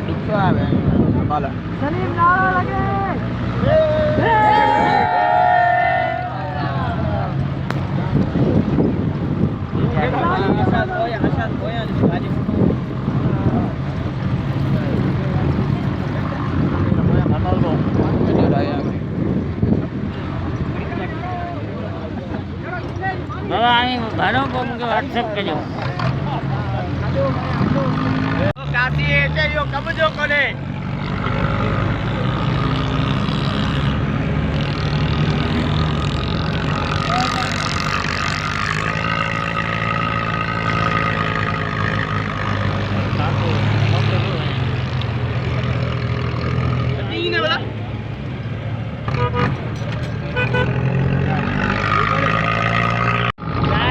Itu apa? Kepala. Salim nawa lagi. Asal goyang di sini. बाबा आम्ही भाडं करून WhatsApp केलो काशी यायचे यो कमजो कोणे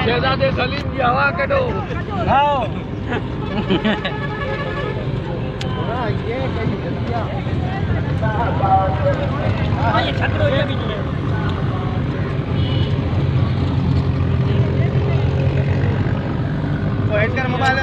शहजादे सलीम की हवा करो हाँ ये छकड़ो ये भी है तो हेड कर मोबाइल